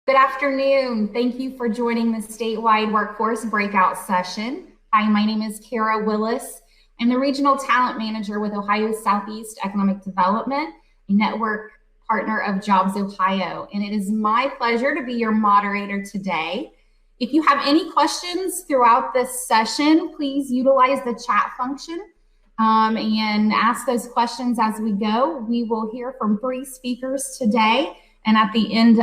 Good afternoon. Thank you for joining the statewide workforce breakout session. Hi, my name is Kara Willis. I'm the Regional Talent Manager with Ohio Southeast Economic Development, a network partner of JobsOhio, and it is my pleasure to be your moderator today. If you have any questions throughout this session, please utilize the chat function and ask those questions as we go. We will hear from 3 speakers today. And at the end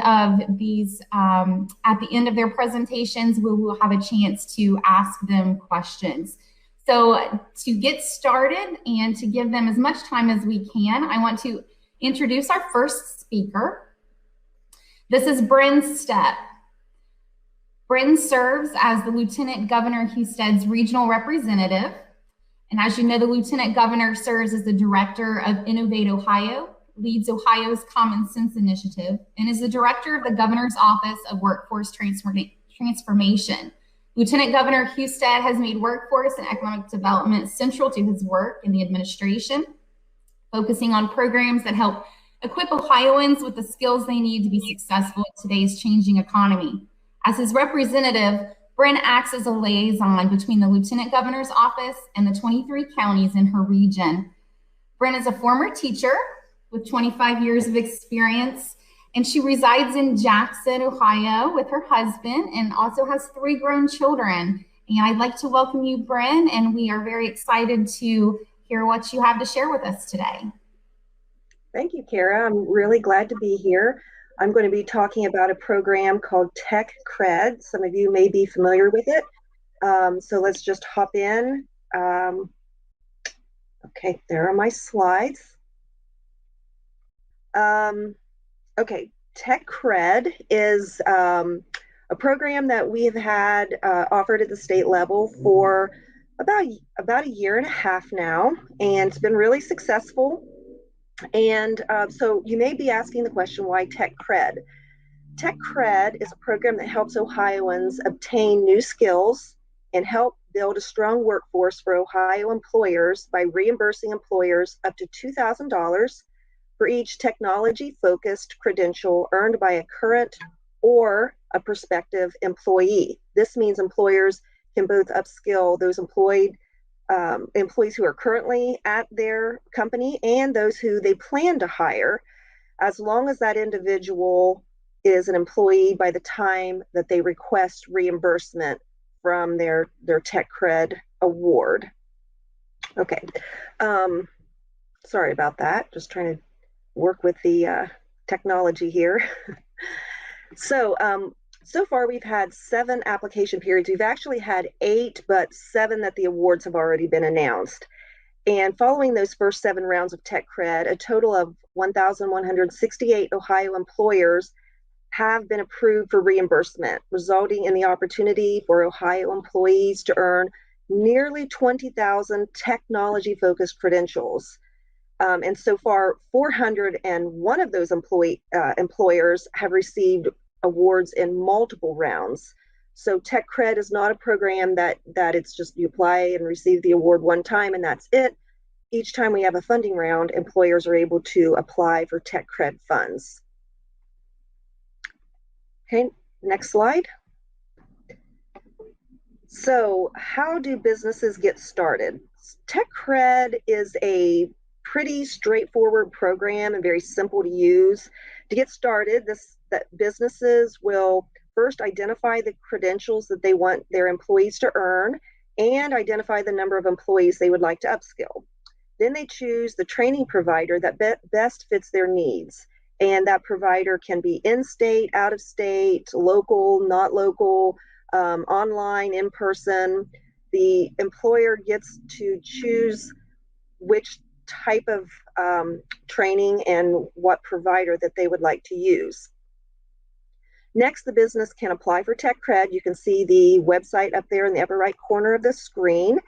of their presentations, we will have a chance to ask them questions. So to get started and to give them as much time as we can, I want to introduce our first speaker. This is Bryn Stepp. Bryn serves as the Lieutenant Governor Husted's regional representative. And as you know, the Lieutenant Governor serves as the Director of Innovate Ohio, leads Ohio's Common Sense Initiative, and is the director of the Governor's Office of Workforce Transformation. Lieutenant Governor Husted has made workforce and economic development central to his work in the administration, focusing on programs that help equip Ohioans with the skills they need to be successful in today's changing economy. As his representative, Bryn acts as a liaison between the Lieutenant Governor's office and the 23 counties in her region. Bryn is a former teacher with 25 years of experience, and she resides in Jackson, Ohio with her husband and also has 3 grown children. And I'd like to welcome you, Bryn, and we are very excited to hear what you have to share with us today. Thank you, Kara. I'm really glad to be here. I'm going to be talking about a program called TechCred. Some of you may be familiar with it. So let's just hop in. Okay, there are my slides. Okay, TechCred is a program that we have had offered at the state level for about a year and a half now, and it's been really successful. And so you may be asking the question, why TechCred? TechCred is a program that helps Ohioans obtain new skills and help build a strong workforce for Ohio employers by reimbursing employers up to $2,000 for each technology-focused credential earned by a current or a prospective employee. This means employers can both upskill those employees who are currently at their company and those who they plan to hire, as long as that individual is an employee by the time that they request reimbursement from their TechCred award. Okay, sorry about that, just trying to work with the technology here. So far we've had 7 application periods. We've actually had 8, but 7 that the awards have already been announced. And following those first 7 rounds of TechCred, a total of 1,168 Ohio employers have been approved for reimbursement, resulting in the opportunity for Ohio employees to earn nearly 20,000 technology-focused credentials. And so far, 401 of those employers have received awards in multiple rounds. So TechCred is not a program that it's just you apply and receive the award one time and that's it. Each time we have a funding round, employers are able to apply for TechCred funds. Okay, next slide. So how do businesses get started? TechCred is a pretty straightforward program and very simple to use. To get started, that businesses will first identify the credentials that they want their employees to earn and identify the number of employees they would like to upskill. Then they choose the training provider that best fits their needs. And that provider can be in-state, out-of-state, local, not local, online, in person. The employer gets to choose which type of training and what provider that they would like to use. Next, the business can apply for TechCred. You can see the website up there in the upper right corner of the screen,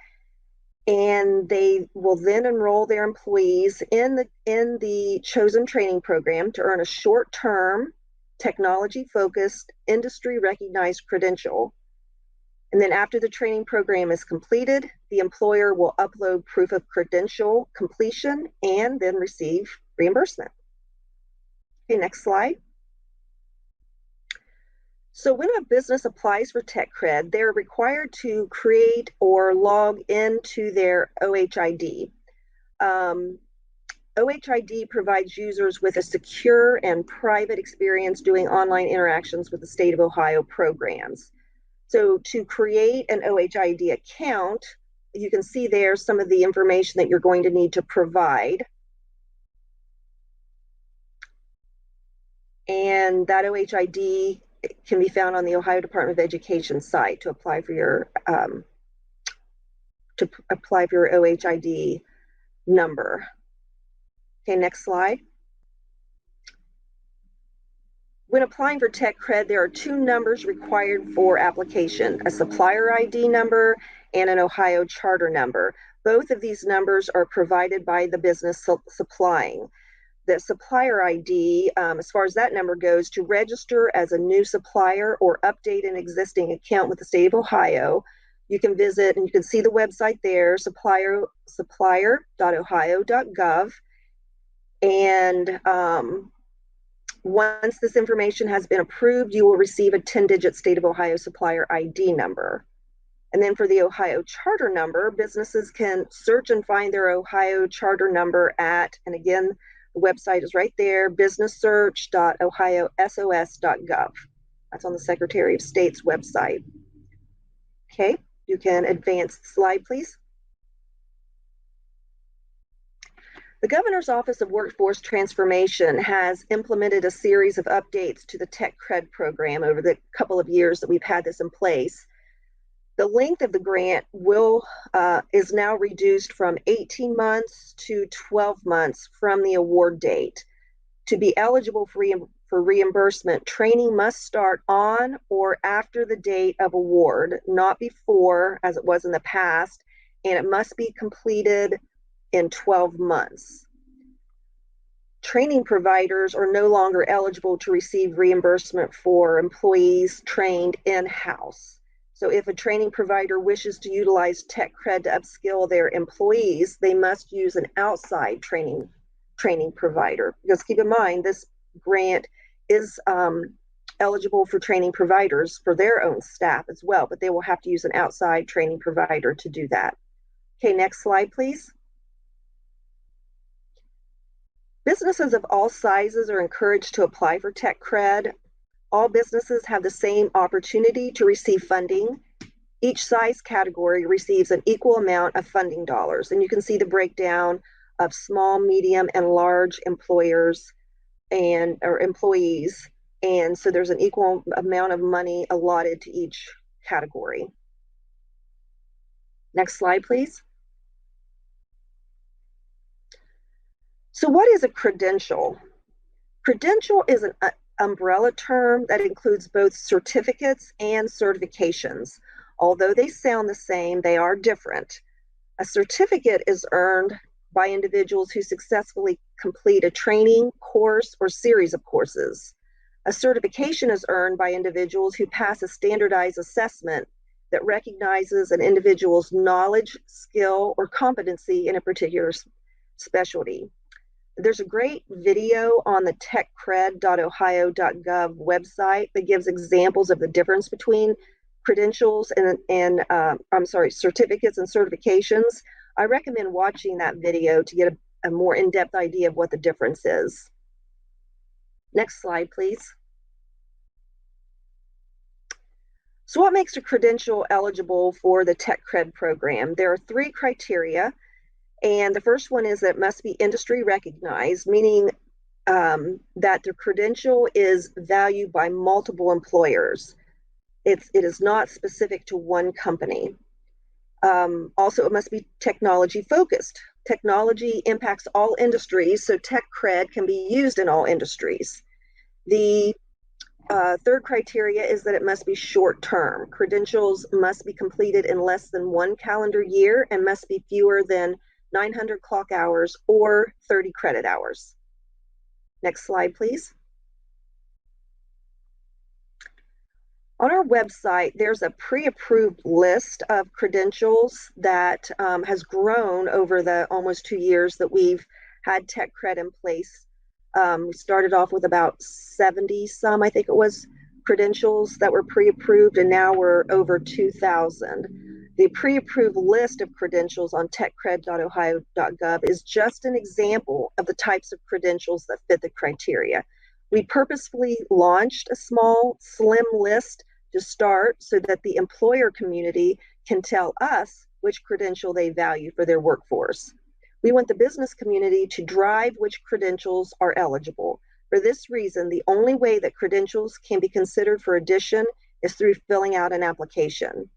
and they will then enroll their employees in the chosen training program to earn a short-term, technology-focused, industry-recognized credential. And then after the training program is completed, the employer will upload proof of credential completion and then receive reimbursement. Okay, next slide. So when a business applies for TechCred, they're required to create or log into their OHID. OHID provides users with a secure and private experience doing online interactions with the state of Ohio programs. So to create an OHID account, you can see there some of the information that you're going to need to provide. And that OHID can be found on the Ohio Department of Education site to apply for your OHID number. Okay, next slide. When applying for TechCred, there are two numbers required for application, a Supplier ID number and an Ohio charter number. Both of these numbers are provided by the business supplying. The Supplier ID, as far as that number goes, to register as a new supplier or update an existing account with the state of Ohio, you can visit and you can see the website there, supplier.ohio.gov. And once this information has been approved, you will receive a 10-digit state of Ohio Supplier ID number. And then for the Ohio charter number, businesses can search and find their Ohio charter number at, and again, the website is right there, businesssearch.ohiosos.gov. That's on the Secretary of State's website. Okay, you can advance the slide, please. The Governor's Office of Workforce Transformation has implemented a series of updates to the TechCred program over the couple of years that we've had this in place. The length of the grant is now reduced from 18 months to 12 months from the award date. To be eligible for reimbursement, training must start on or after the date of award, not before, as it was in the past, and it must be completed in 12 months. Training providers are no longer eligible to receive reimbursement for employees trained in-house. So if a training provider wishes to utilize TechCred to upskill their employees, they must use an outside training provider. Because keep in mind, this grant is eligible for training providers for their own staff as well, but they will have to use an outside training provider to do that. Okay, next slide, please. Businesses of all sizes are encouraged to apply for TechCred. All businesses have the same opportunity to receive funding. Each size category receives an equal amount of funding dollars. And you can see the breakdown of small, medium, and large employers or employees. And so there's an equal amount of money allotted to each category. Next slide, please. So what is a credential? Credential is an umbrella term that includes both certificates and certifications. Although they sound the same, they are different. A certificate is earned by individuals who successfully complete a training, course, or series of courses. A certification is earned by individuals who pass a standardized assessment that recognizes an individual's knowledge, skill, or competency in a particular specialty. There's a great video on the techcred.ohio.gov website that gives examples of the difference between credentials and certificates and certifications. I recommend watching that video to get a more in-depth idea of what the difference is. Next slide, please. So what makes a credential eligible for the TechCred program? There are 3 criteria. And the first one is that it must be industry recognized, meaning that the credential is valued by multiple employers. It is not specific to one company. Also, it must be technology focused. Technology impacts all industries, so TechCred can be used in all industries. The third criteria is that it must be short term. Credentials must be completed in less than 1 calendar year and must be fewer than 900 clock hours or 30 credit hours. Next slide, please. On our website, there's a pre-approved list of credentials that has grown over the almost 2 years that we've had TechCred in place. We started off with about 70 some, I think it was, credentials that were pre-approved, and now we're over 2,000. The pre-approved list of credentials on techcred.ohio.gov is just an example of the types of credentials that fit the criteria. We purposefully launched a small, slim list to start so that the employer community can tell us which credential they value for their workforce. We want the business community to drive which credentials are eligible. For this reason, the only way that credentials can be considered for addition is through filling out an application.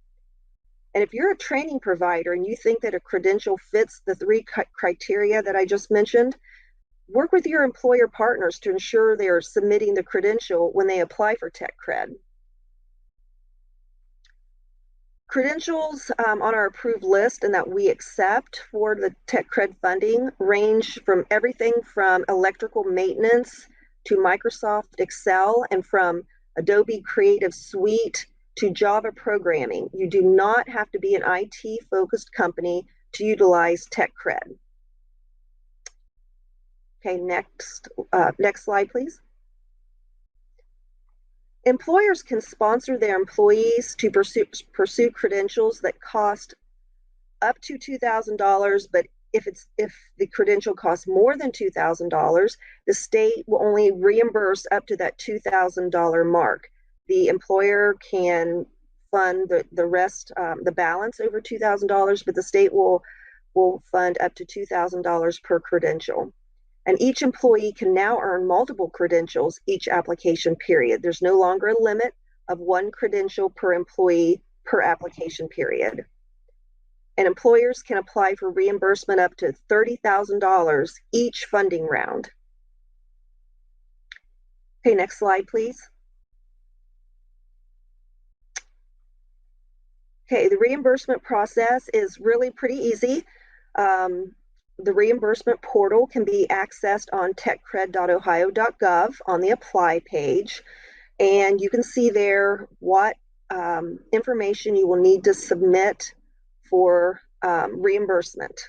And if you're a training provider and you think that a credential fits the three criteria that I just mentioned, work with your employer partners to ensure they are submitting the credential when they apply for TechCred. Credentials on our approved list and that we accept for the TechCred funding range from everything from electrical maintenance to Microsoft Excel, and from Adobe Creative Suite to Java programming. You do not have to be an IT-focused company to utilize TechCred. Okay, next slide, please. Employers can sponsor their employees to pursue credentials that cost up to $2,000, but if the credential costs more than $2,000, the state will only reimburse up to that $2,000 mark. The employer can fund the rest, the balance over $2,000, but the state will fund up to $2,000 per credential. And each employee can now earn multiple credentials each application period. There's no longer a limit of one credential per employee per application period. And employers can apply for reimbursement up to $30,000 each funding round. Okay, next slide, please. Okay, the reimbursement process is really pretty easy. The reimbursement portal can be accessed on techcred.ohio.gov on the apply page, and you can see there what information you will need to submit for reimbursement.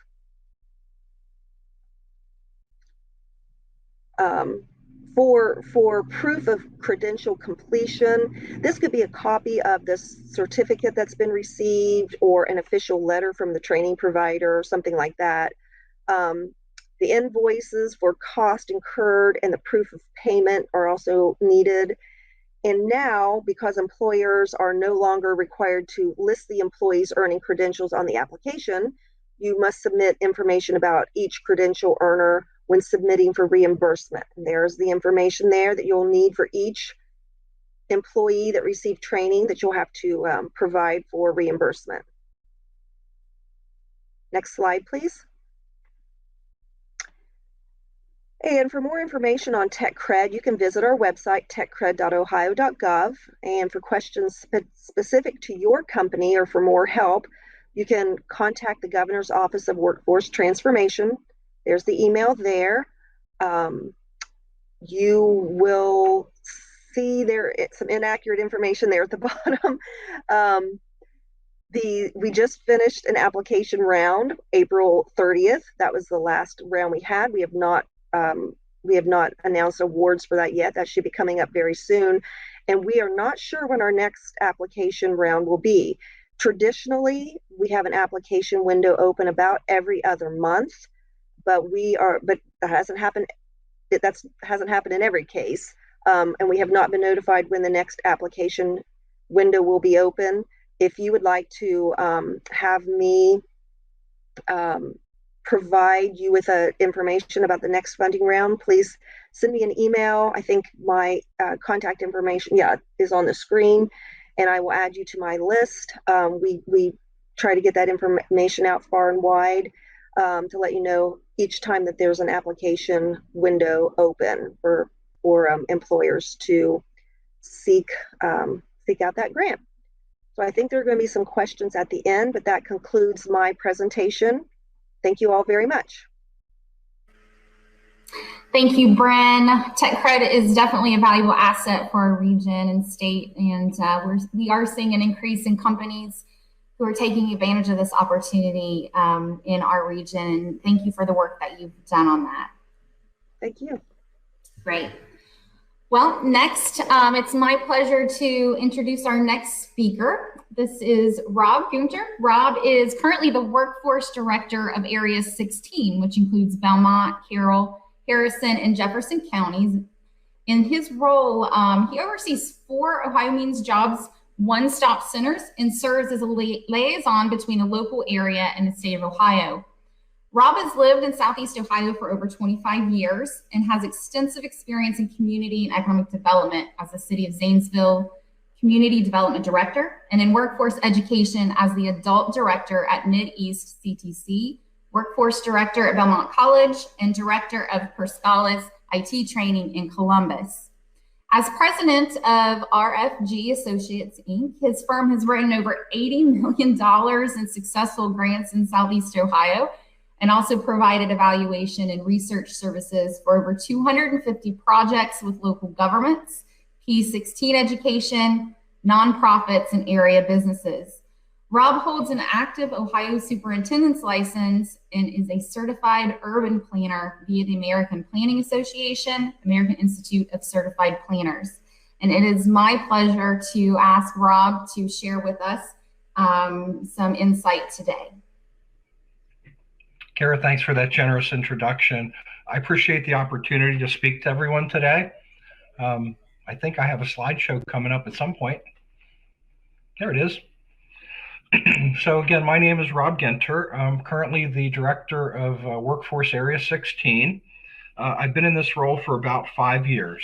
For proof of credential completion, this could be a copy of the certificate that's been received or an official letter from the training provider or something like that. The invoices for cost incurred and the proof of payment are also needed. And now, because employers are no longer required to list the employees earning credentials on the application, you must submit information about each credential earner when submitting for reimbursement. And there's the information there that you'll need for each employee that received training that you'll have to provide for reimbursement. Next slide, please. And for more information on TechCred, you can visit our website, techcred.ohio.gov. And for questions specific to your company or for more help, you can contact the Governor's Office of Workforce Transformation. There's the email there. You will see there some inaccurate information there at the bottom. We just finished an application round, April 30th. That was the last round we had. We have not announced awards for that yet. That should be coming up very soon. And we are not sure when our next application round will be. Traditionally, we have an application window open about every other month, but that hasn't happened. That hasn't happened in every case. And we have not been notified when the next application window will be open. If you would like to have me provide you with information about the next funding round, please send me an email. I think my contact information, is on the screen, and I will add you to my list. We try to get that information out far and wide to let you know each time that there's an application window open for employers to seek out that grant. So I think there are going to be some questions at the end, but that concludes my presentation. Thank you all very much. Thank you, Bryn. TechCred is definitely a valuable asset for our region and state, and we are seeing an increase in companies who are taking advantage of this opportunity in our region. Thank you for the work that you've done on that. Thank you. Great. Well, next, it's my pleasure to introduce our next speaker. This is Rob Guentter. Rob is currently the Workforce Director of Area 16, which includes Belmont, Carroll, Harrison, and Jefferson counties. In his role, he oversees 4 OhioMeansJobs one-stop centers and serves as a liaison between a local area and the state of Ohio. Rob has lived in Southeast Ohio for over 25 years and has extensive experience in community and economic development as the City of Zanesville Community Development Director and in workforce education as the Adult Director at Mid-East CTC, Workforce Director at Belmont College, and Director of Perscalis IT Training in Columbus. As president of RFG Associates, Inc., his firm has written over $80 million in successful grants in Southeast Ohio and also provided evaluation and research services for over 250 projects with local governments, P16 education, nonprofits, and area businesses. Rob holds an active Ohio superintendent's license and is a certified urban planner via the American Planning Association, American Institute of Certified Planners. And it is my pleasure to ask Rob to share with us some insight today. Kara, thanks for that generous introduction. I appreciate the opportunity to speak to everyone today. I think I have a slideshow coming up at some point. There it is. So again, my name is Rob Guentter. I'm currently the Director of Workforce Area 16. I've been in this role for about 5 years.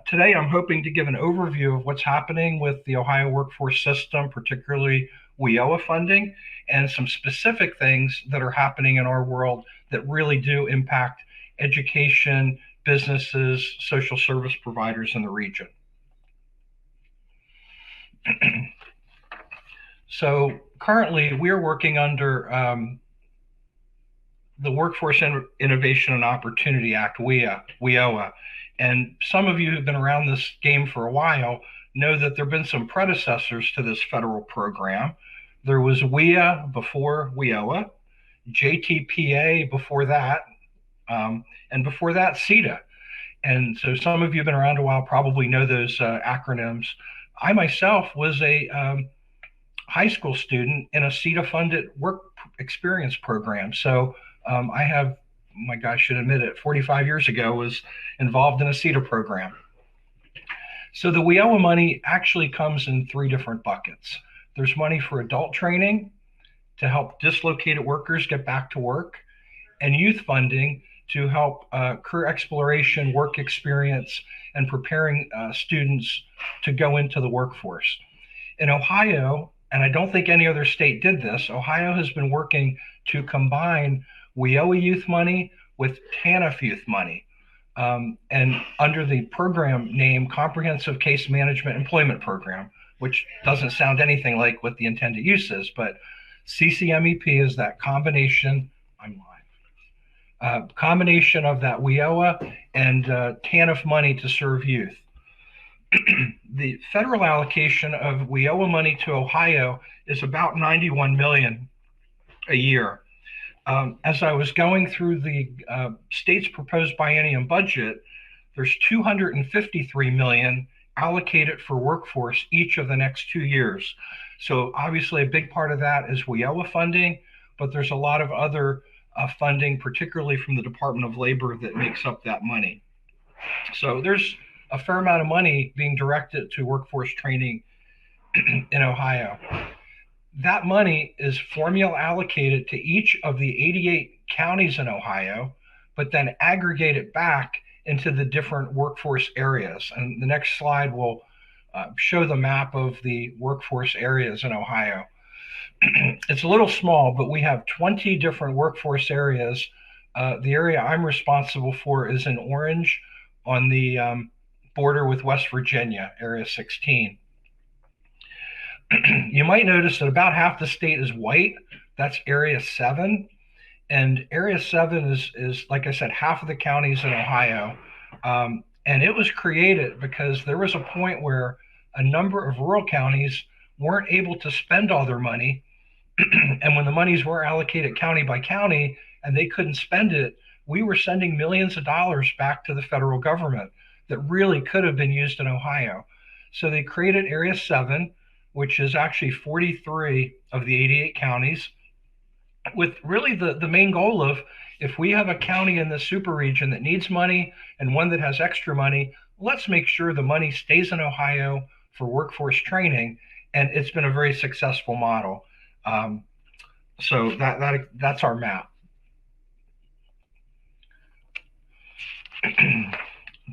Today, I'm hoping to give an overview of what's happening with the Ohio workforce system, particularly WIOA funding, and some specific things that are happening in our world that really do impact education, businesses, social service providers in the region. So currently, we're working under the Workforce Innovation and Opportunity Act, WIOA. And some of you who've been around this game for a while know that there have been some predecessors to this federal program. There was WIA before WIOA, JTPA before that, and before that, CETA. And so some of you have been around a while, probably know those acronyms. I myself was a high school student in a CETA-funded work experience program. So I have, my gosh, I should admit it, 45 years ago was involved in a CETA program. So the WIOA money actually comes in 3 different buckets. There's money for adult training to help dislocated workers get back to work, and youth funding to help career exploration, work experience, and preparing students to go into the workforce. In Ohio, and I don't think any other state did this, Ohio has been working to combine WIOA youth money with TANF youth money, and under the program name Comprehensive Case Management Employment Program, which doesn't sound anything like what the intended use is, but CCMEP is that combination, I'm live, combination of that WIOA and TANF money to serve youth. The federal allocation of WIOA money to Ohio is about $91 million a year. As I was going through the state's proposed biennium budget, there's $253 million allocated for workforce each of the next 2 years. So obviously a big part of that is WIOA funding, but there's a lot of other funding, particularly from the Department of Labor, that makes up that money. So there's a fair amount of money being directed to workforce training in Ohio. That money is formula allocated to each of the 88 counties in Ohio, but then aggregated back into the different workforce areas. And the next slide will show the map of the workforce areas in Ohio. It's a little small, but we have 20 different workforce areas. The area I'm responsible for is in orange on the border with West Virginia, Area 16. You might notice that about half the state is white. That's Area 7. And Area 7 is, like I said, half of the counties in Ohio. And it was created because there was a point where a number of rural counties weren't able to spend all their money. And when the monies were allocated county by county and they couldn't spend it, we were sending millions of dollars back to the federal government that really could have been used in Ohio. So they created Area 7, which is actually 43 of the 88 counties, with really the main goal of, if we have a county in the super region that needs money and one that has extra money, let's make sure the money stays in Ohio for workforce training. And it's been a very successful model. So that's our map.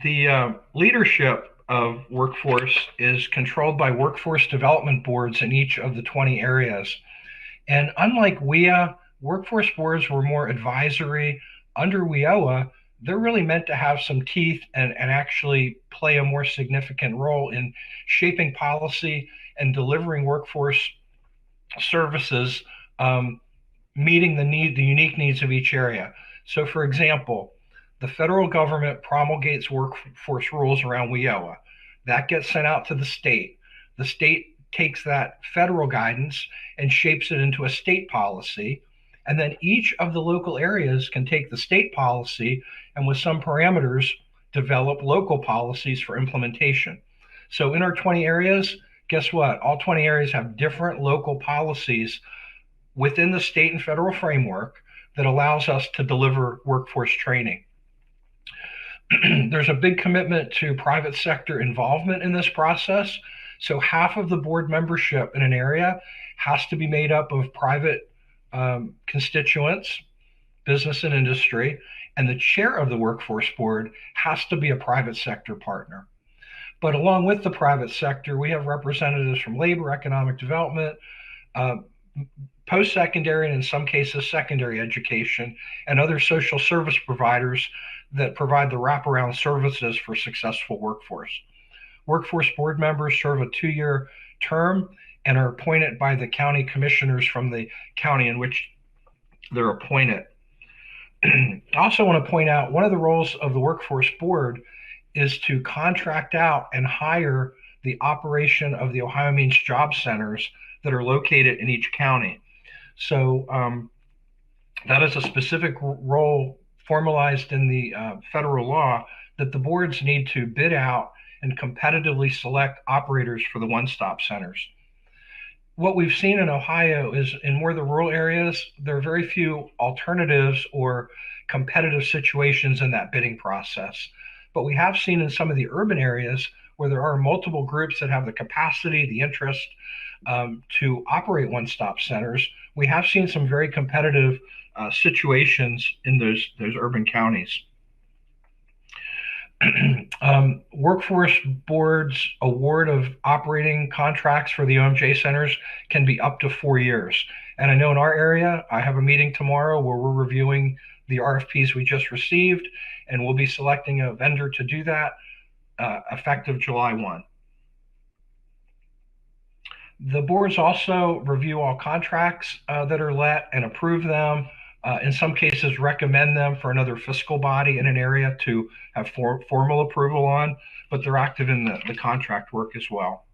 The leadership of workforce is controlled by workforce development boards in each of the 20 areas. And unlike WIA, workforce boards were more advisory. Under WIOA, they're really meant to have some teeth and actually play a more significant role in shaping policy and delivering workforce services, meeting the unique needs of each area. So for example, the federal government promulgates workforce rules around WIOA. That gets sent out to the state. The state takes that federal guidance and shapes it into a state policy. And then each of the local areas can take the state policy and, with some parameters, develop local policies for implementation. So in our 20 areas, guess what? All 20 areas have different local policies within the state and federal framework that allows us to deliver workforce training. There's a big commitment to private sector involvement in this process. So half of the board membership in an area has to be made up of private constituents, business and industry, and the chair of the workforce board has to be a private sector partner. But along with the private sector, we have representatives from labor, economic development, post-secondary, and in some cases, secondary education, and other social service providers that provide the wraparound services for successful workforce. Workforce board members serve a 2-year term and are appointed by the county commissioners from the county in which they're appointed. I also want to point out, one of the roles of the workforce board is to contract out and hire the operation of the OhioMeansJobs centers that are located in each county. So that is a specific role formalized in the federal law that the boards need to bid out and competitively select operators for the one-stop centers. What we've seen in Ohio is, in more of the rural areas, there are very few alternatives or competitive situations in that bidding process. But we have seen in some of the urban areas where there are multiple groups that have the capacity, the interest to operate one-stop centers, we have seen some very competitive situations in those urban counties. Workforce boards' award of operating contracts for the OMJ centers can be up to 4 years. And I know in our area, I have a meeting tomorrow where we're reviewing the RFPs we just received, and we'll be selecting a vendor to do that effective July 1. The boards also review all contracts that are let and approve them. In some cases, recommend them for another fiscal body in an area to have formal approval on, but they're active in the contract work as well.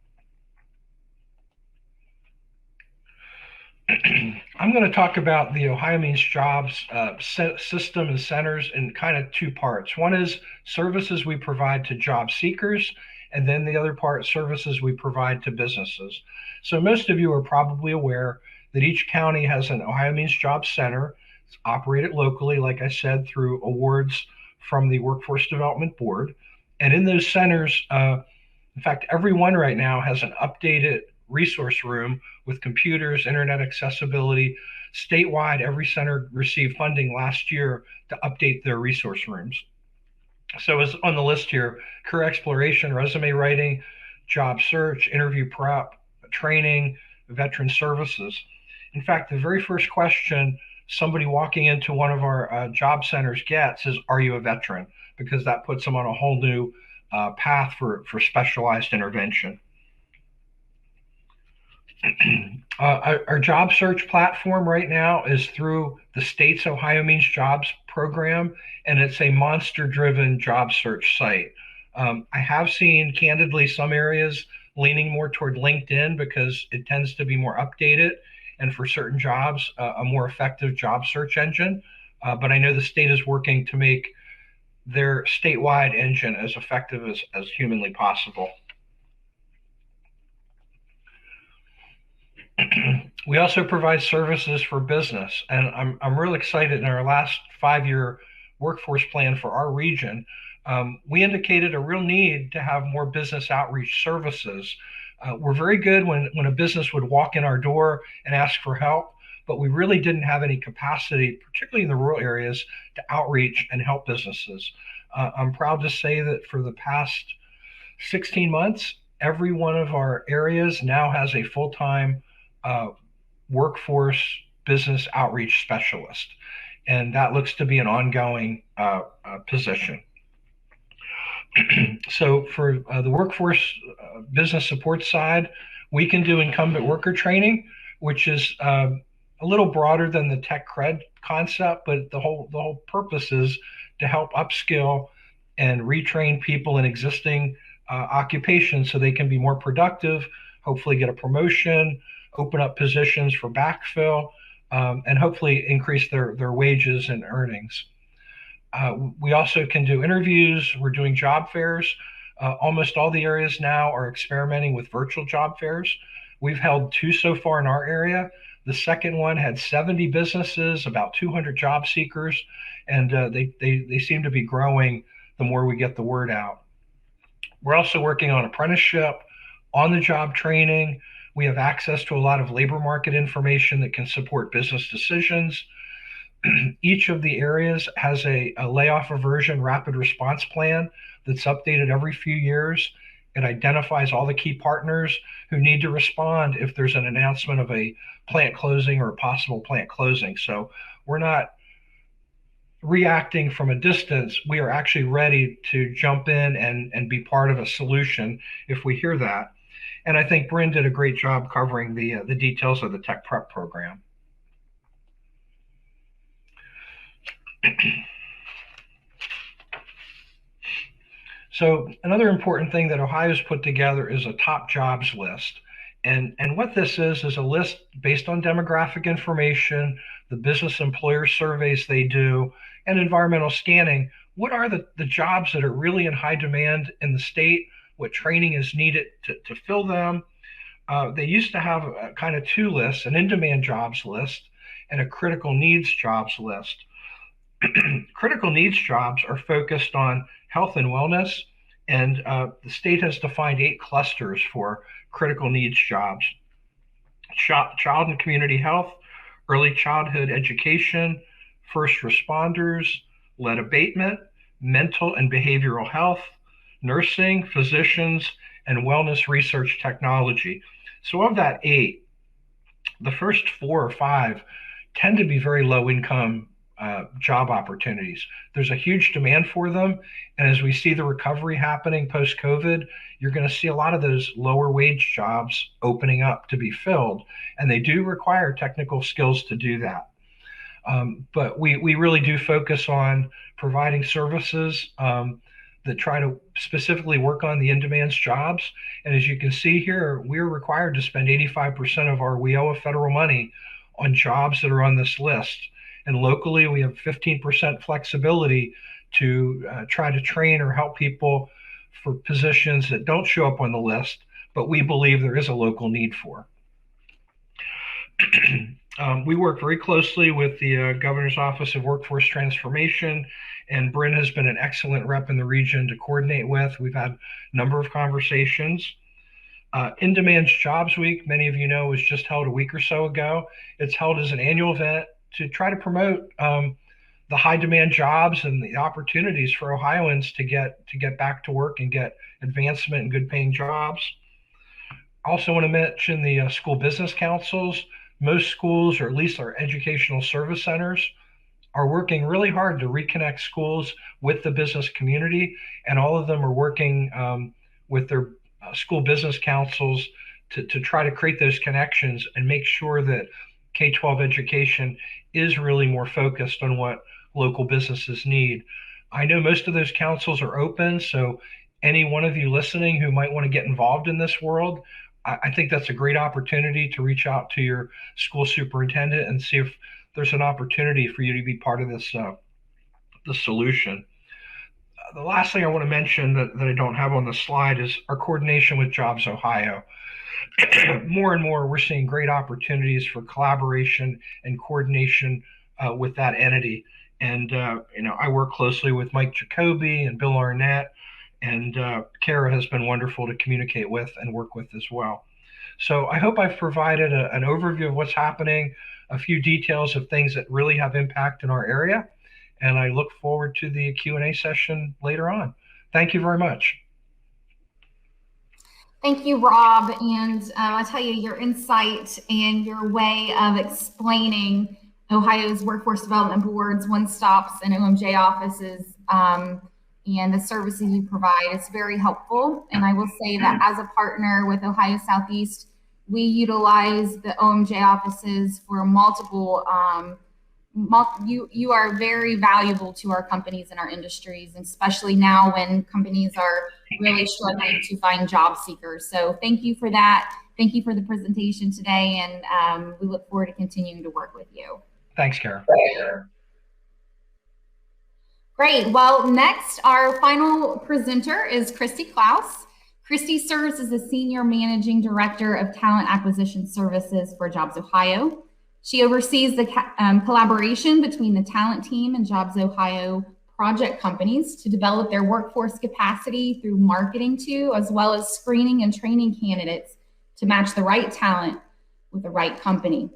I'm going to talk about the OhioMeansJobs system and centers in kind of 2 parts. One is services we provide to job seekers, and then the other part, services we provide to businesses. So most of you are probably aware that each county has an OhioMeansJobs center. It's operated locally, like I said, through awards from the Workforce Development Board. And in those centers, in fact, every one right now has an updated resource room with computers, internet accessibility. Statewide, every center received funding last year to update their resource rooms. So as on the list here, career exploration, resume writing, job search, interview prep, training, veteran services. In fact, the very first question somebody walking into one of our job centers gets is, are you a veteran? Because that puts them on a whole new path for specialized intervention. Our job search platform right now is through the state's OhioMeansJobs program, and it's a monster-driven job search site. I have seen, candidly, some areas leaning more toward LinkedIn because it tends to be more updated, and for certain jobs, a more effective job search engine. But I know the state is working to make their statewide engine as effective as humanly possible. We also provide services for business, and I'm really excited. In our last 5-year workforce plan for our region, we indicated a real need to have more business outreach services. We're very good when a business would walk in our door and ask for help, but we really didn't have any capacity, particularly in the rural areas, to outreach and help businesses. I'm proud to say that for the past 16 months, every one of our areas now has a full-time workforce business outreach specialist, and that looks to be an ongoing position. So for the workforce business support side, we can do incumbent worker training, which is a little broader than the TechCred concept, but the whole purpose is to help upskill and retrain people in existing occupations so they can be more productive, hopefully get a promotion, open up positions for backfill, and hopefully increase their wages and earnings. We also can do interviews. We're doing job fairs. Almost all the areas now are experimenting with virtual job fairs. We've held 2 so far in our area. The second one had 70 businesses, about 200 job seekers, and they seem to be growing the more we get the word out. We're also working on apprenticeship, on-the-job training. We have access to a lot of labor market information that can support business decisions. Each of the areas has a layoff aversion rapid response plan that's updated every few years. It identifies all the key partners who need to respond if there's an announcement of a plant closing or a possible plant closing. So we're not reacting from a distance. We are actually ready to jump in and be part of a solution if we hear that. And I think Bryn did a great job covering the details of the Tech Prep program. So another important thing that Ohio's put together is a top jobs list. And what this is a list based on demographic information, the business employer surveys they do, and environmental scanning. What are the jobs that are really in high demand in the state? What training is needed to fill them? They used to have a kind of 2 lists, an in-demand jobs list and a critical needs jobs list. Critical needs jobs are focused on health and wellness, and the state has defined 8 clusters for critical needs jobs: child and community health, early childhood education, first responders, lead abatement, mental and behavioral health, nursing, physicians, and wellness research technology. So of that 8, the first 4 or 5 tend to be very low income job opportunities. There's a huge demand for them. And as we see the recovery happening post-COVID, you're going to see a lot of those lower wage jobs opening up to be filled. And they do require technical skills to do that. But we really do focus on providing services that try to specifically work on the in-demand jobs. And as you can see here, we're required to spend 85% of our WIOA federal money on jobs that are on this list. And locally, we have 15% flexibility to try to train or help people for positions that don't show up on the list, but we believe there is a local need for. We work very closely with the Governor's Office of Workforce Transformation, and Bryn has been an excellent rep in the region to coordinate with. We've had a number of conversations. In-Demand Jobs Week, many of you know, was just held a week or so ago. It's held as an annual event to try to promote the high demand jobs and the opportunities for Ohioans to get back to work and get advancement and good paying jobs. I also want to mention the school business councils. Most schools, or at least our educational service centers, are working really hard to reconnect schools with the business community, and all of them are working with their school business councils to try to create those connections and make sure that K-12 education is really more focused on what local businesses need. I know most of those councils are open, so any one of you listening who might want to get involved in this world, I think that's a great opportunity to reach out to your school superintendent and see if there's an opportunity for you to be part of this the solution. The last thing I want to mention that I don't have on the slide is our coordination with JobsOhio. More and more, we're seeing great opportunities for collaboration and coordination with that entity. And, I work closely with Mike Jacoby and Bill Arnett, and Kara has been wonderful to communicate with and work with as well. So I hope I've provided an overview of what's happening, a few details of things that really have impact in our area, and I look forward to the Q&A session later on. Thank you very much. Thank you, Rob. And I'll tell you, your insight and your way of explaining Ohio's Workforce Development Board's one-stops and OMJ offices and the services you provide is very helpful. And I will say that as a partner with Ohio Southeast, we utilize the OMJ offices for multiple, you are very valuable to our companies and our industries, and especially now when companies are really struggling to find job seekers. So thank you for that. Thank you for the presentation today, and we look forward to continuing to work with you. Thanks, Kara. Great. Well, next, our final presenter is Christy Klaus. Christy serves as the Senior Managing Director of Talent Acquisition Services for JobsOhio. She oversees the collaboration between the talent team and JobsOhio project companies to develop their workforce capacity through marketing to, as well as screening and training candidates to match the right talent with the right company.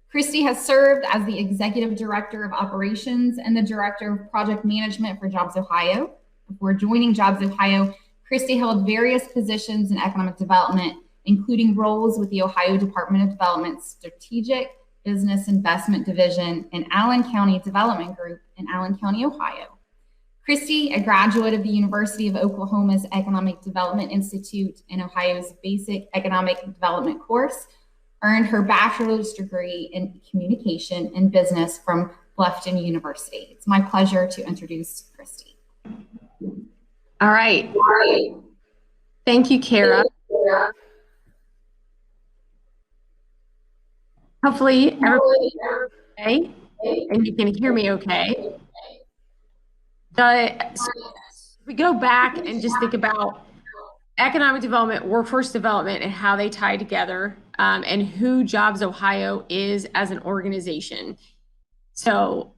Christy has served as the Executive Director of Operations and the Director of Project Management for JobsOhio. Before joining JobsOhio, Christy held various positions in economic development, including roles with the Ohio Department of Development's Strategic Business Investment Division and Allen County Development Group in Allen County, Ohio. Christy, a graduate of the University of Oklahoma's Economic Development Institute and Ohio's Basic Economic Development course, earned her bachelor's degree in communication and business from Bluffton University. It's my pleasure to introduce Christy. All right. Thank you, Kara. Hopefully everybody okay, and you can hear me okay. So we go back and just think about economic development, workforce development, and how they tie together, and who JobsOhio is as an organization. So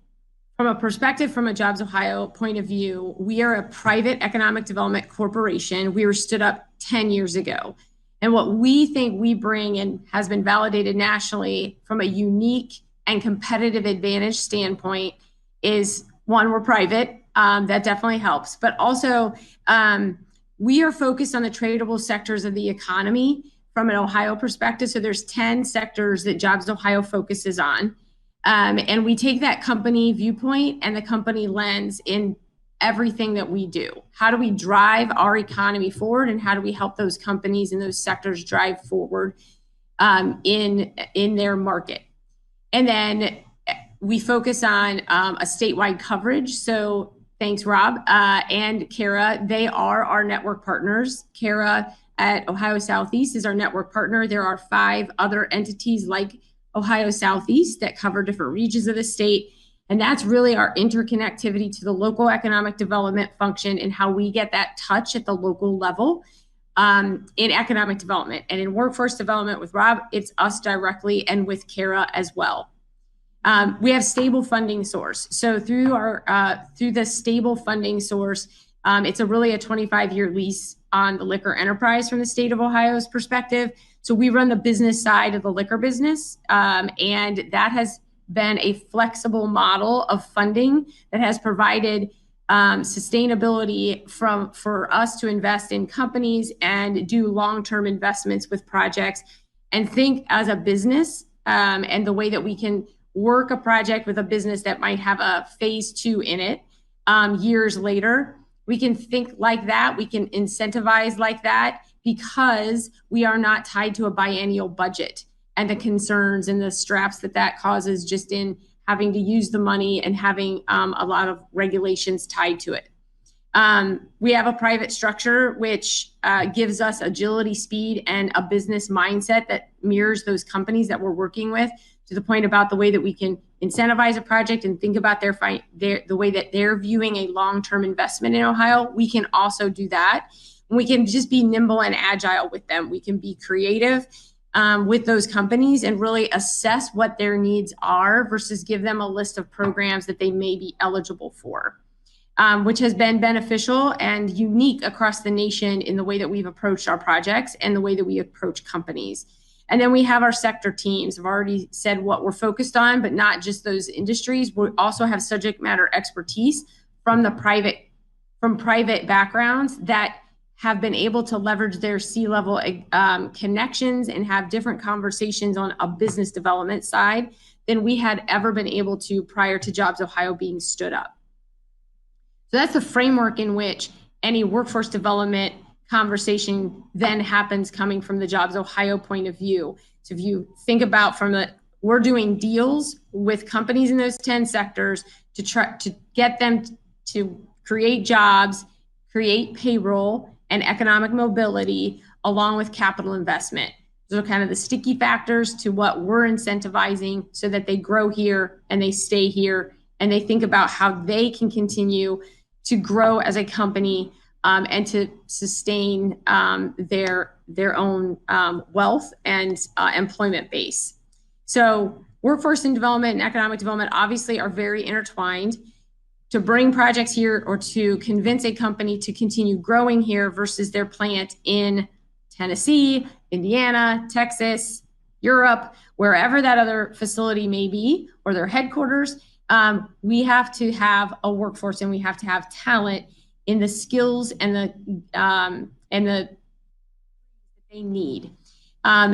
from a perspective, from a JobsOhio point of view, we are a private economic development corporation. We were stood up 10 years ago. And what we think we bring, and has been validated nationally from a unique and competitive advantage standpoint, is one, we're private. That definitely helps. But also, we are focused on the tradable sectors of the economy from an Ohio perspective. So there's 10 sectors that JobsOhio focuses on. And we take that company viewpoint and the company lens in everything that we do. How do we drive our economy forward, and how do we help those companies and those sectors drive forward in their market? And then we focus on a statewide coverage. So thanks, Rob and Kara. They are our network partners. Kara at Ohio Southeast is our network partner. There are 5 other entities like Ohio Southeast that cover different regions of the state. And that's really our interconnectivity to the local economic development function and how we get that touch at the local level in economic development. And in workforce development with Rob, it's us directly, and with Kara as well. We have stable funding source. So through the stable funding source, it's really a 25-year lease on the liquor enterprise from the state of Ohio's perspective. So we run the business side of the liquor business, and that has been a flexible model of funding that has provided sustainability for us to invest in companies and do long-term investments with projects, and think as a business and the way that we can work a project with a business that might have a phase 2 in it years later. We can think like that. We can incentivize like that because we are not tied to a biennial budget and the concerns and the straps that causes just in having to use the money and having a lot of regulations tied to it. We have a private structure, which gives us agility, speed, and a business mindset that mirrors those companies that we're working with to the point about the way that we can incentivize a project and think about the way that they're viewing a long-term investment in Ohio, we can also do that. And we can just be nimble and agile with them. We can be creative with those companies and really assess what their needs are versus give them a list of programs that they may be eligible for, which has been beneficial and unique across the nation in the way that we've approached our projects and the way that we approach companies. And then we have our sector teams. I've already said what we're focused on, but not just those industries. We also have subject matter expertise from private backgrounds that have been able to leverage their C-level connections and have different conversations on a business development side than we had ever been able to prior to JobsOhio being stood up. So that's the framework in which any workforce development conversation then happens coming from the JobsOhio point of view. So if you think about we're doing deals with companies in those 10 sectors to try to get them to create jobs, create payroll and economic mobility along with capital investment. Those are kind of the sticky factors to what we're incentivizing so that they grow here and they stay here and they think about how they can continue to grow as a company and to sustain their own wealth and employment base. So workforce and development and economic development obviously are very intertwined. To bring projects here or to convince a company to continue growing here versus their plant in Tennessee, Indiana, Texas, Europe, wherever that other facility may be or their headquarters, we have to have a workforce and we have to have talent in the skills and the they need.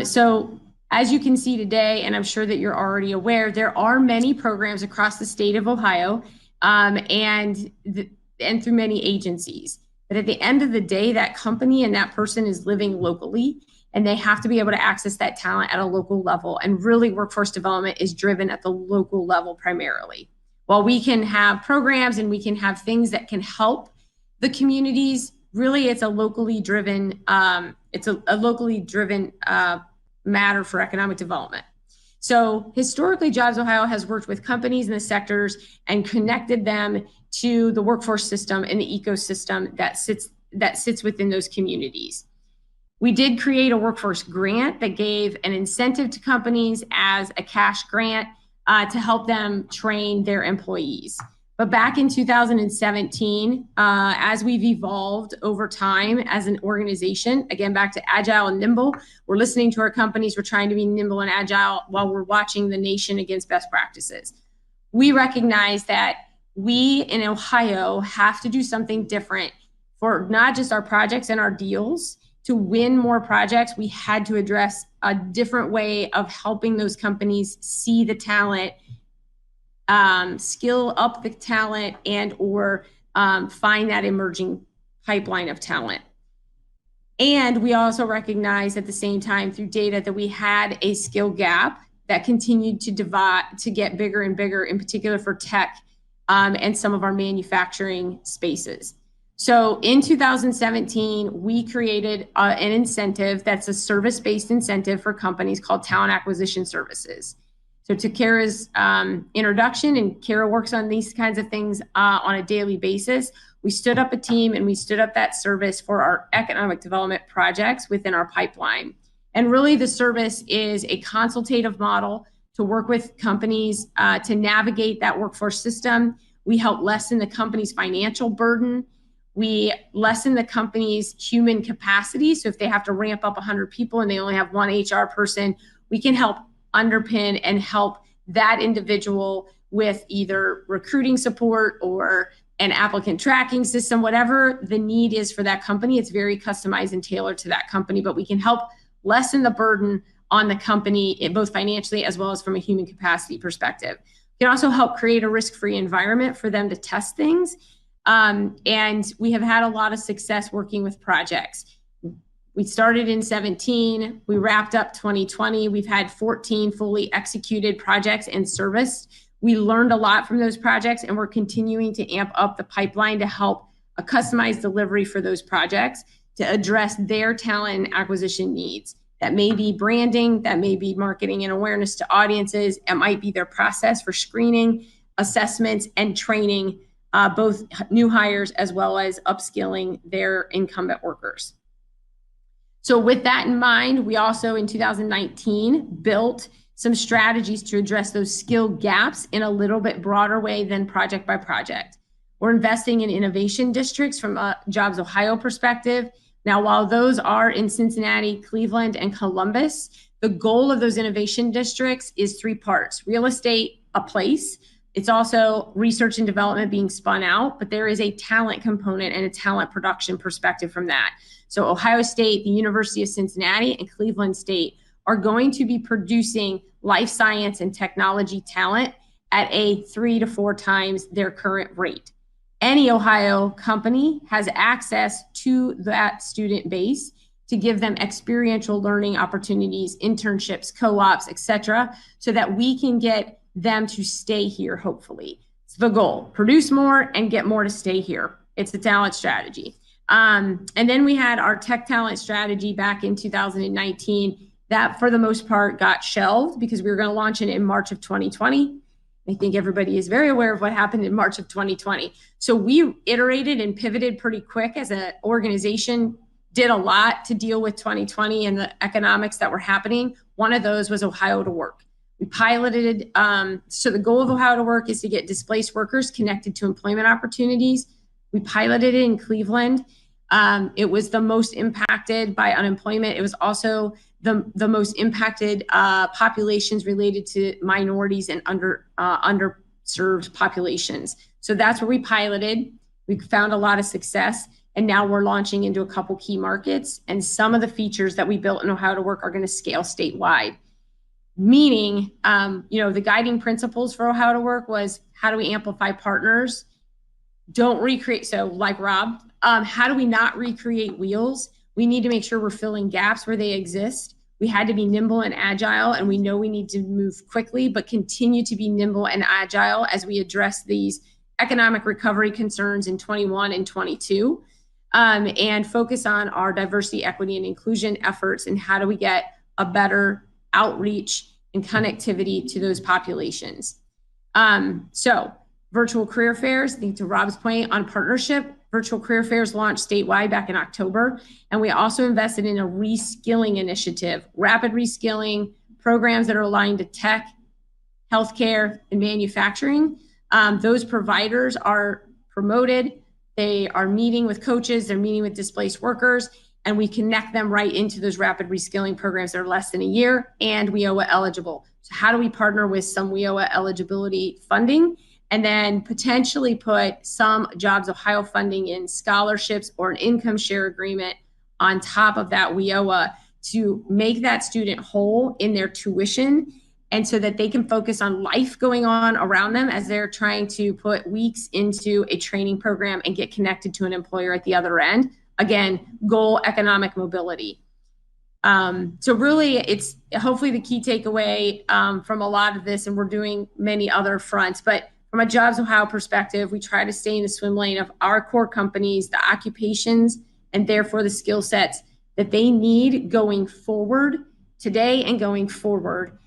So as you can see today, and I'm sure that you're already aware, there are many programs across the state of Ohio and through many agencies. But at the end of the day, that company and that person is living locally and they have to be able to access that talent at a local level. And really workforce development is driven at the local level primarily. While we can have programs and we can have things that can help the communities, really it's a locally driven matter for economic development. So historically, JobsOhio has worked with companies in the sectors and connected them to the workforce system and the ecosystem that sits within those communities. We did create a workforce grant that gave an incentive to companies as a cash grant to help them train their employees. But back in 2017, as we've evolved over time as an organization, again, back to agile and nimble, we're listening to our companies, we're trying to be nimble and agile while we're watching the nation against best practices. We recognize that we in Ohio have to do something different for not just our projects and our deals. To win more projects, we had to address a different way of helping those companies see the talent, skill up the talent and or find that emerging pipeline of talent. And we also recognize at the same time through data that we had a skill gap that continued to get bigger and bigger, in particular for tech and some of our manufacturing spaces. So in 2017, we created an incentive that's a service-based incentive for companies called Talent Acquisition Services. So to Kara's introduction, and Kara works on these kinds of things on a daily basis, we stood up a team and we stood up that service for our economic development projects within our pipeline. And really the service is a consultative model to work with companies to navigate that workforce system. We help lessen the company's financial burden. We lessen the company's human capacity. So if they have to ramp up 100 people and they only have one HR person, we can help underpin and help that individual with either recruiting support or an applicant tracking system, whatever the need is for that company. It's very customized and tailored to that company, but we can help lessen the burden on the company, both financially as well as from a human capacity perspective. We can also help create a risk-free environment for them to test things. And we have had a lot of success working with projects. We started in 17, we wrapped up 2020. We've had 14 fully executed projects in service. We learned a lot from those projects and we're continuing to amp up the pipeline to help a customized delivery for those projects to address their talent and acquisition needs. That may be branding, that may be marketing and awareness to audiences. It might be their process for screening, assessments, and training both new hires as well as upskilling their incumbent workers. So with that in mind, we also in 2019 built some strategies to address those skill gaps in a little bit broader way than project by project. We're investing in innovation districts from a JobsOhio perspective. Now, while those are in Cincinnati, Cleveland, and Columbus, the goal of those innovation districts is 3 parts: real estate, a place. It's also research and development being spun out, but there is a talent component and a talent production perspective from that. So Ohio State, the University of Cincinnati, and Cleveland State are going to be producing life science and technology talent at a 3 to 4 times their current rate. Any Ohio company has access to that student base to give them experiential learning opportunities, internships, co-ops, etc., so that we can get them to stay here, hopefully. It's the goal. Produce more and get more to stay here. It's a talent strategy. And then we had our tech talent strategy back in 2019 that, for the most part, got shelved because we were going to launch it in March of 2020. I think everybody is very aware of what happened in March of 2020. So we iterated and pivoted pretty quick as an organization, did a lot to deal with 2020 and the economics that were happening. One of those was Ohio to Work. We piloted, so the goal of Ohio to Work is to get displaced workers connected to employment opportunities. We piloted it in Cleveland. It was the most impacted by unemployment. It was also the most impacted populations related to minorities and underserved populations. So that's where we piloted. We found a lot of success, and now we're launching into a couple key markets. And some of the features that we built in Ohio to Work are going to scale statewide. Meaning, the guiding principles for Ohio to Work was, how do we amplify partners? Don't recreate. So like Rob, how do we not recreate wheels? We need to make sure we're filling gaps where they exist. We had to be nimble and agile, and we know we need to move quickly, but continue to be nimble and agile as we address these economic recovery concerns in 21 and 22, and focus on our diversity, equity, and inclusion efforts, and how do we get a better outreach and connectivity to those populations. So virtual career fairs, I think to Rob's point on partnership, virtual career fairs launched statewide back in October. And we also invested in a reskilling initiative, rapid reskilling programs that are aligned to tech, healthcare, and manufacturing. Those providers are promoted. They are meeting with coaches. They're meeting with displaced workers. And we connect them right into those rapid reskilling programs that are less than a year and WIOA eligible. So how do we partner with some WIOA eligibility funding, and then potentially put some JobsOhio funding in scholarships or an income share agreement on top of that WIOA to make that student whole in their tuition, and so that they can focus on life going on around them as they're trying to put weeks into a training program and get connected to an employer at the other end. Again, goal, economic mobility. So really, it's hopefully the key takeaway from a lot of this, and we're doing many other fronts, but from a JobsOhio perspective, we try to stay in the swim lane of our core companies, the occupations, and therefore the skill sets that they need going forward today and going forward.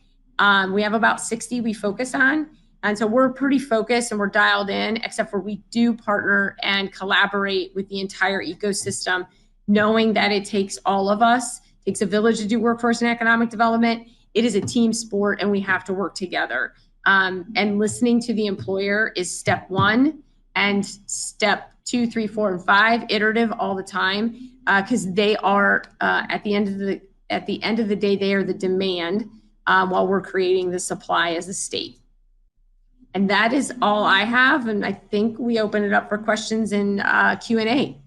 We have about 60 we focus on. And so we're pretty focused and we're dialed in, except for we do partner and collaborate with the entire ecosystem, knowing that it takes all of us. It takes a village to do workforce and economic development. It is a team sport and we have to work together. And listening to the employer is step 1, and step 2, 3, 4, and 5, iterative all the time, because they are at the end of the day, they are the demand while we're creating the supply as a state. And that is all I have. And I think we open it up for questions in Q&A.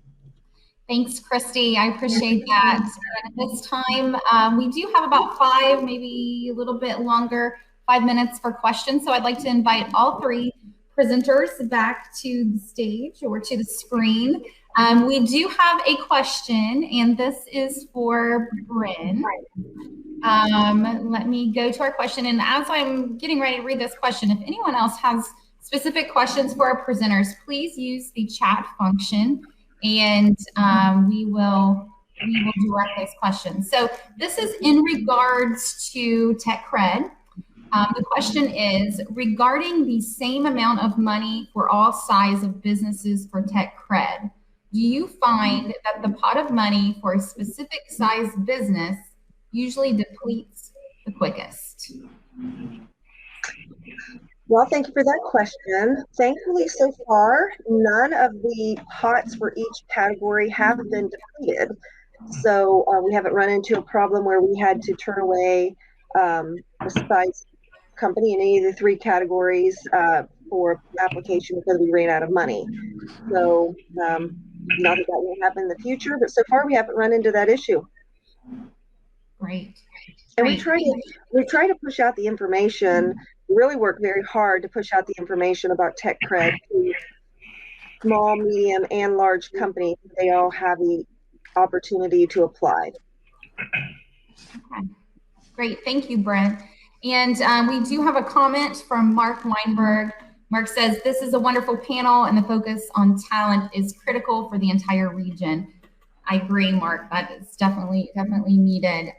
Thanks, Kristi. I appreciate that. And at this time, we do have about 5, maybe a little bit longer, 5 minutes for questions. So I'd like to invite all 3 presenters back to the stage or to the screen. We do have a question, and this is for Bryn. Let me go to our question. And as I'm getting ready to read this question, if anyone else has specific questions for our presenters, please use the chat function, and we will we will direct those questions. So this is in regards to TechCred. The question is, regarding the same amount of money for all size of businesses for TechCred, do you find that the pot of money for a specific size business usually depletes the quickest? Well, thank you for that question. Thankfully, so far, none of the pots for each category have been depleted. So we haven't run into a problem where we had to turn away a size company in any of the three categories for application because we ran out of money. So not that will happen in the future, but so far we haven't run into that issue. Great. And we try to push out the information. We really work very hard to push out the information about TechCred to small, medium, and large companies. They all have the opportunity to apply. Okay. Great. Thank you, Bryn. And we do have a comment from Mark Weinberg. Mark says, this is a wonderful panel and the focus on talent is critical for the entire region. I agree, Mark, that is definitely needed.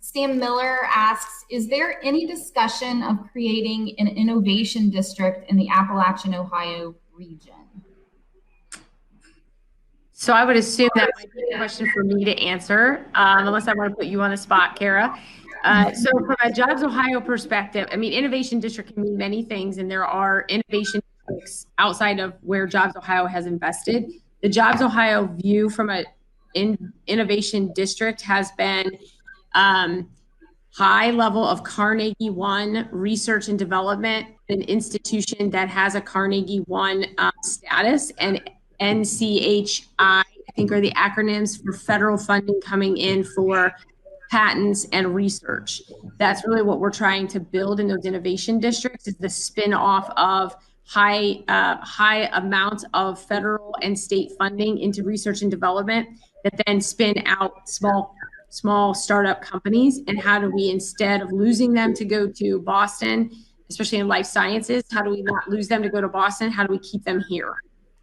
Sam Miller asks, is there any discussion of creating an innovation district in the Appalachian, Ohio region? So I would assume that might be a question for me to answer, unless I want to put you on the spot, Kara. So from a JobsOhio perspective, I mean, innovation district can mean many things, and there are innovation districts outside of where JobsOhio has invested. The JobsOhio view from an innovation district has been high level of Carnegie One research and development, an institution that has a Carnegie One status, and NCHI, I think, are the acronyms for federal funding coming in for patents and research. That's really what we're trying to build in those innovation districts, is the spin-off of high amounts of federal and state funding into research and development that then spin out small startup companies. And how do we, instead of losing them to go to Boston, especially in life sciences, how do we not lose them to go to Boston? How do we keep them here?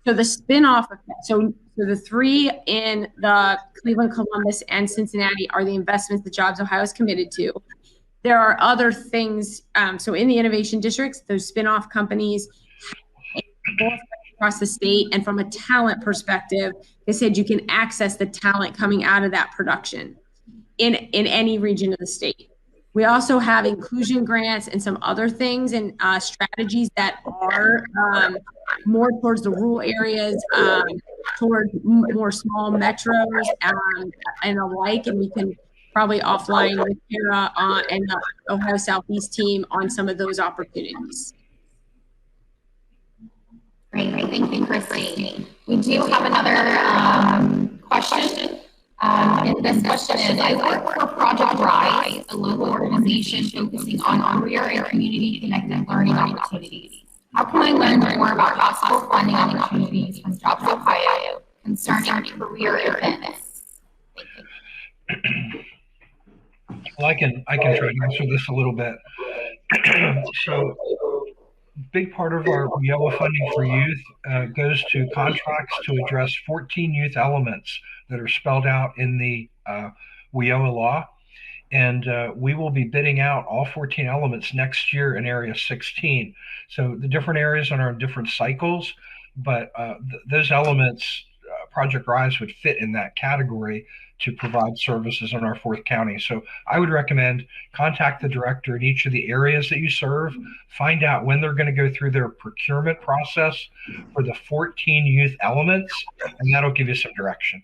So the spin-off, so the three in the Cleveland, Columbus, and Cincinnati are the investments that JobsOhio is committed to. There are other things. So in the innovation districts, those spin-off companies across the state, and from a talent perspective, they said you can access the talent coming out of that production in any region of the state. We also have inclusion grants and some other things and strategies that are more towards the rural areas, toward more small metros and alike. And we can probably offline with Kara and the Ohio Southeast team on some of those opportunities. Great. Thank you, Kristi. We do have another question. And this question is, I work for Project Rise, a local organization focusing on career and community-connected learning opportunities. How can I learn more about possible funding opportunities from JobsOhio concerning career events? Well, I can try to answer this a little bit. So, big part of our WIOA funding for youth goes to contracts to address 14 youth elements that are spelled out in the WIOA law. And we will be bidding out all 14 elements next year in Area 16. So the different areas are on different cycles, but those elements, Project Rise would fit in that category to provide services in our fourth county. So I would recommend contact the director in each of the areas that you serve, find out when they're going to go through their procurement process for the 14 youth elements, and that'll give you some direction.